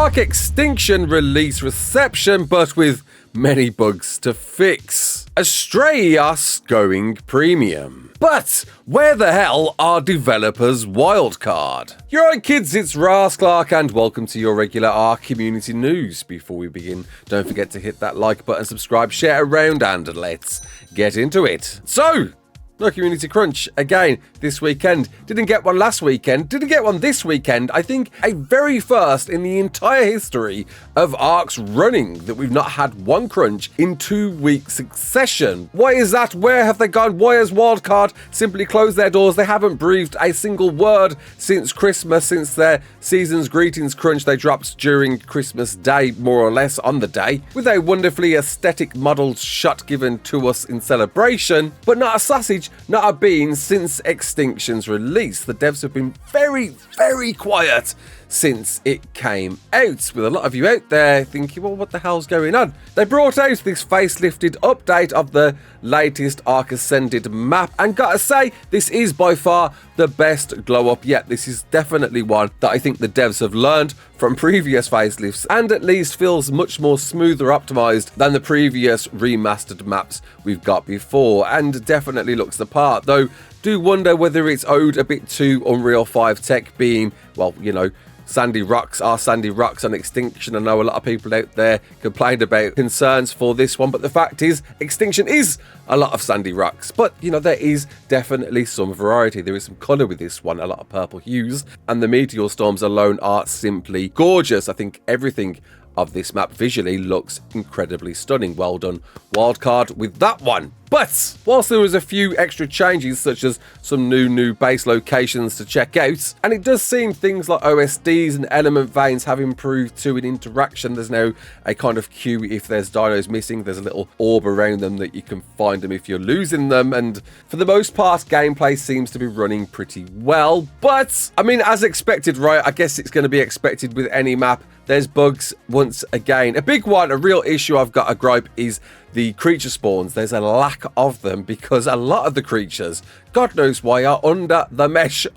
ARK Extinction release reception, but with many bugs to fix. Astraeos going premium. But where the hell are developers Wildcard? You're right, kids, it's Raasclark and welcome to your regular ARK community news. Before we begin, don't forget to hit that like button, subscribe, share around, and let's get into it. So, no community crunch again this weekend. Didn't get one last weekend. Didn't get one this weekend. I think a very first in the entire history of ARK's running that we've not had one crunch in 2 week succession. Why is that? Where have they gone? Why has Wildcard simply closed their doors? They haven't breathed a single word since Christmas, since their season's greetings crunch they dropped during Christmas Day, more or less on the day, with a wonderfully aesthetic modelled shot given to us in celebration, but not a sausage, not a bean since Extinction's release. The devs have been very, very quiet since it came out, with a lot of you out there thinking, well, what the hell's going on? They brought out this facelifted update of the latest ARK Ascended map, and gotta say, this is by far the best glow up yet. This is definitely one that I think the devs have learned from previous facelifts, and at least feels much more smoother optimized than the previous remastered maps we've got before, and definitely looks the part, though do wonder whether it's owed a bit to Unreal 5 tech being, well, you know, sandy rocks are sandy rocks on Extinction. I know a lot of people out there complained about concerns for this one, but the fact is Extinction is a lot of sandy rocks, but you know, there is definitely some variety. There is some colour with this one, a lot of purple hues, and the meteor storms alone are simply gorgeous. I think everything of this map visually looks incredibly stunning. Well done, Wildcard, with that one. But whilst there was a few extra changes, such as some new base locations to check out, and it does seem things like OSDs and element veins have improved to an interaction. There's now a kind of queue if there's dinos missing. There's a little orb around them that you can find them if you're losing them, and for the most part, gameplay seems to be running pretty well. But, I mean, as expected, right? I guess it's going to be expected with any map. There's bugs once again. A big one, a real issue I've got a gripe is the creature spawns. There's a lack of them because a lot of the creatures, God knows why, are under the mesh,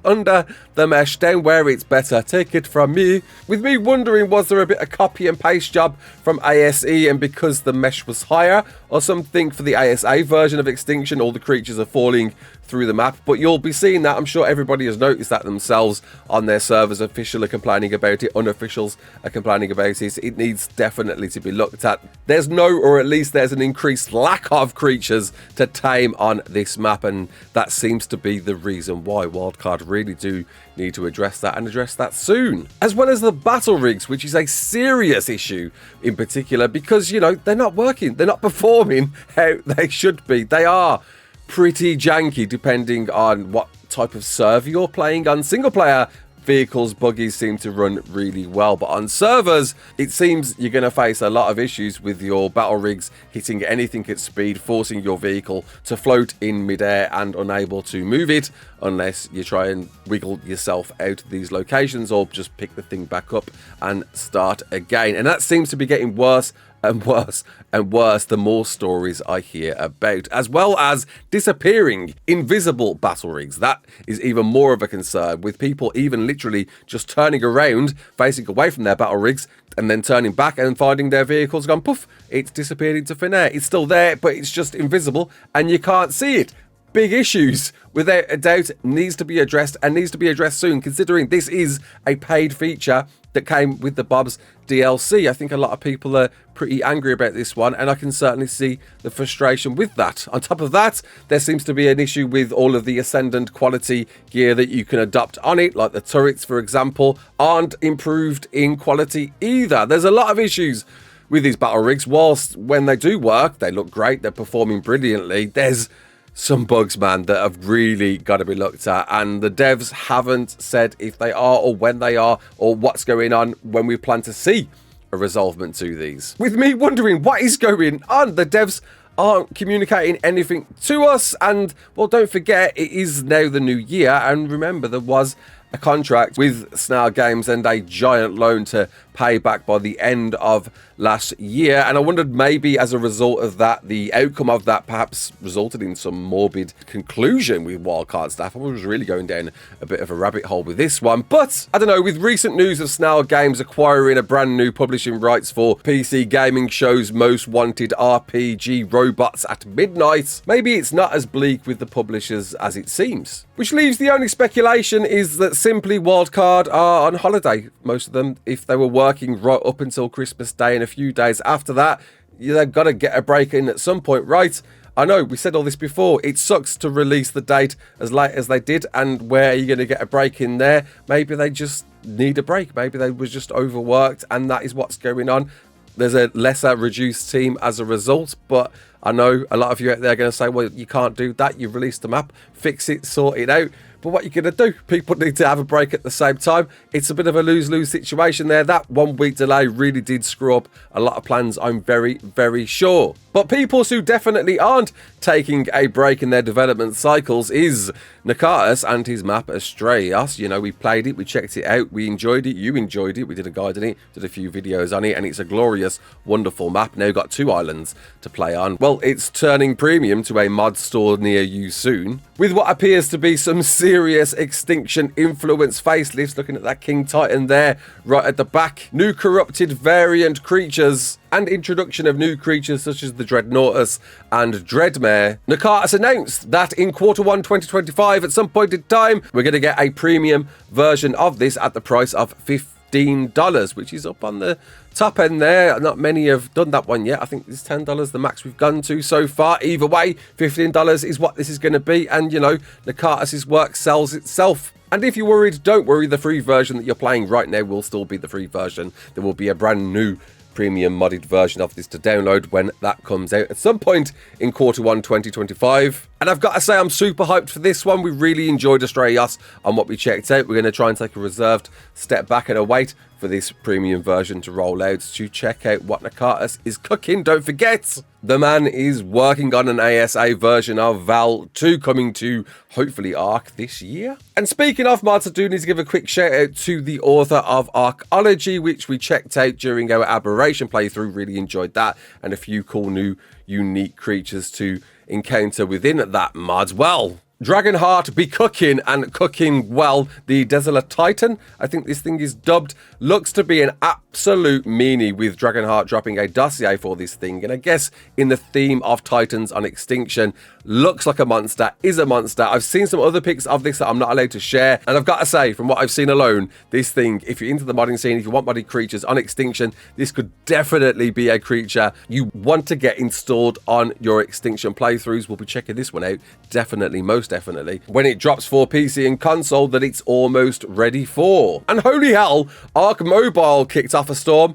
down where it's better. Take it from me. With me wondering, was there a bit of copy and paste job from ASE, and because the mesh was higher or something for the ASA version of Extinction, all the creatures are falling through the map? But you'll be seeing that. I'm sure everybody has noticed that themselves on their servers. Official are complaining about it, unofficials are complaining about it. It needs definitely to be looked at. There's no, or at least there's an increased lack of creatures to tame on this map, and that seems to be the reason why. Wildcard really do need to address that, and address that soon. As well as the battle rigs, which is a serious issue in particular because, you know, they're not working, they're not performing how they should be. They are pretty janky depending on what type of server you're playing on. Single player vehicles, buggies seem to run really well, but on servers it seems you're going to face a lot of issues with your battle rigs hitting anything at speed, forcing your vehicle to float in midair and unable to move it unless you try and wiggle yourself out of these locations, or just pick the thing back up and start again. And that seems to be getting worse and worse and worse the more stories I hear about, as well as disappearing invisible battle rigs. That is even more of a concern, with people even literally just turning around, facing away from their battle rigs, and then turning back and finding their vehicles gone poof, it's disappeared into thin air. It's still there, but it's just invisible and you can't see it. Big issues, without a doubt, needs to be addressed, and needs to be addressed soon, considering this is a paid feature that came with the Bob's DLC. I think a lot of people are pretty angry about this one, and I can certainly see the frustration with that. On top of that, there seems to be an issue with all of the Ascendant quality gear that you can adopt on it, like the turrets, for example, aren't improved in quality either. There's a lot of issues with these battle rigs. Whilst when they do work, they look great, they're performing brilliantly, there's some bugs, man, that have really got to be looked at, and the devs haven't said if they are, or when they are, or what's going on, when we plan to see a resolvement to these. With me wondering what is going on. The devs aren't communicating anything to us, and well, don't forget, it is now the new year, and remember, there was a contract with Snail Games and a giant loan to payback by the end of last year. And I wondered maybe as a result of that, the outcome of that perhaps resulted in some morbid conclusion with Wildcard staff. I was really going down a bit of a rabbit hole with this one. But I don't know, with recent news of Snail Games acquiring a brand new publishing rights for PC gaming show's most wanted RPG Robots at Midnight, maybe it's not as bleak with the publishers as it seems. Which leaves the only speculation is that simply Wildcard are on holiday, most of them, if they were working right up until Christmas Day, and a few days after that, they've got to get a break in at some point, right? I know, we said all this before, it sucks to release the date as late as they did, and where are you going to get a break in there? Maybe they just need a break, maybe they was just overworked, and that is what's going on. There's a lesser reduced team as a result, but I know a lot of you out there are going to say, well, you can't do that, you've released the map, fix it, sort it out. But what you're going to do, people need to have a break at the same time. It's a bit of a lose-lose situation there. That 1 week delay really did screw up a lot of plans, I'm very, very sure. But people who definitely aren't taking a break in their development cycles is Nakatus and his map Astraios. You know, we played it, we checked it out, we enjoyed it, you enjoyed it, we did a guide on it, did a few videos on it, and it's a glorious, wonderful map. Now got 2 islands to play on. Well, it's turning premium to a mod store near you soon, with what appears to be some serious Extinction influence facelifts. Looking at that King Titan there, right at the back. New corrupted variant creatures, and introduction of new creatures such as the Dreadnoughtus and Dreadmare. Nakatus announced that in Q1 2025, at some point in time, we're going to get a premium version of this at the price of $15, which is up on the top end there. Not many have done that one yet. I think it's $10, the max we've gone to so far. Either way, $15 is what this is going to be, and you know, Nakatus's work sells itself. And if you're worried, don't worry, the free version that you're playing right now will still be the free version. There will be a brand new premium modded version of this to download when that comes out at some point in Q1 2025. And I've got to say, I'm super hyped for this one. We really enjoyed Astraios on what we checked out. We're going to try and take a reserved step back and await for this premium version to roll out to check out what Nakatus is cooking. Don't forget, the man is working on an ASA version of Val 2 coming to hopefully ARK this year. And speaking of mods, I do need to give a quick shout out to the author of Arkology, which we checked out during our Aberration playthrough. Really enjoyed that, and a few cool new unique creatures to encounter within that mod. Well, Dragonheart be cooking, and cooking well. The Desolate Titan, I think this thing is dubbed, looks to be an absolute meanie, with Dragonheart dropping a dossier for this thing. And I guess in the theme of Titans on Extinction, looks like a monster, is a monster. I've seen some other pics of this that I'm not allowed to share, and I've got to say, from what I've seen alone, this thing, if you're into the modding scene, if you want modded creatures on Extinction, this could definitely be a creature you want to get installed on your Extinction playthroughs. We'll be checking this one out, definitely, most definitely, when it drops for PC and console that it's almost ready for. And holy hell, ARK Mobile kicked off a storm.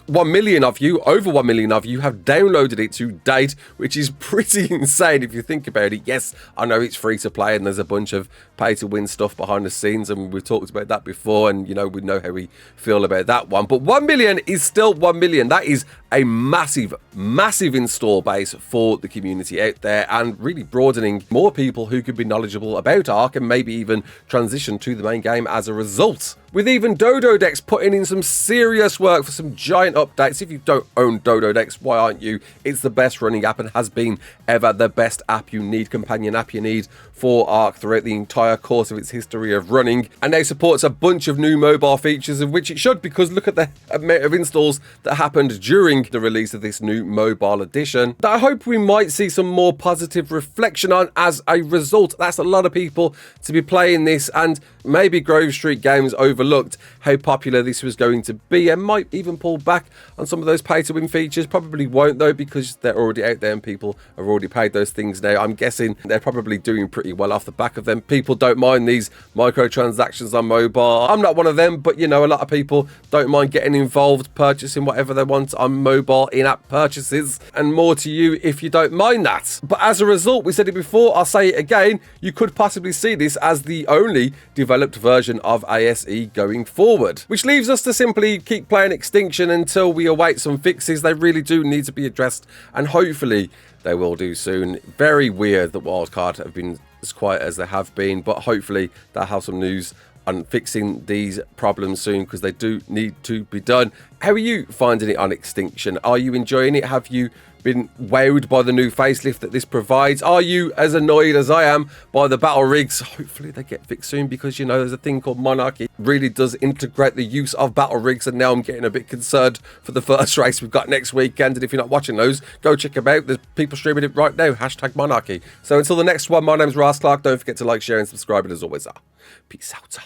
1 million of you, over 1 million of you, have downloaded it to date, which is pretty insane if you think about it. Yes, I know it's free to play and there's a bunch of pay to win stuff behind the scenes, and we've talked about that before, and you know, we know how we feel about that one. But 1 million is still 1 million. That is a massive, massive install base for the community out there, and really broadening more people who could be knowledgeable about ARK and maybe even transition to the main game as a result. With even Dododex putting in some serious work for some giant updates. If you don't own Dododex, why aren't you? It's the best running app and has been ever the best app you need, companion app you need for ARK throughout the entire course of its history of running. And now supports a bunch of new mobile features, of which it should, because look at the amount of installs that happened during the release of this new mobile edition that I hope we might see some more positive reflection on as a result. That's a lot of people to be playing this, and maybe Grove Street Games overlooked how popular this was going to be and might even pull back on some of those pay to win features. Probably won't though, because they're already out there and people have already paid those things now. I'm guessing they're probably doing pretty well off the back of them. People don't mind these microtransactions on mobile. I'm not one of them, but you know, a lot of people don't mind getting involved, purchasing whatever they want on mobile in-app purchases, and more to you if you don't mind that. But as a result, we said it before, I'll say it again, you could possibly see this as the only developed version of ASE going forward, which leaves us to simply keep playing Extinction until we await some fixes. They really do need to be addressed, and hopefully they will do soon. Very weird that Wildcard have been as quiet as they have been, but hopefully they'll have some news on fixing these problems soon, because they do need to be done. How are you finding it on Extinction? Are you enjoying it? Have you been wowed by the new facelift that this provides? Are you as annoyed as I am by the battle rigs? Hopefully they get fixed soon, because you know there's a thing called Monarchy. It really does integrate the use of battle rigs, and now I'm getting a bit concerned for the first race we've got next weekend. And if you're not watching those, go check them out. There's people streaming it right now. Hashtag Monarchy. So until the next one, my name's Raasclark. Don't forget to like, share and subscribe, and as always, peace out.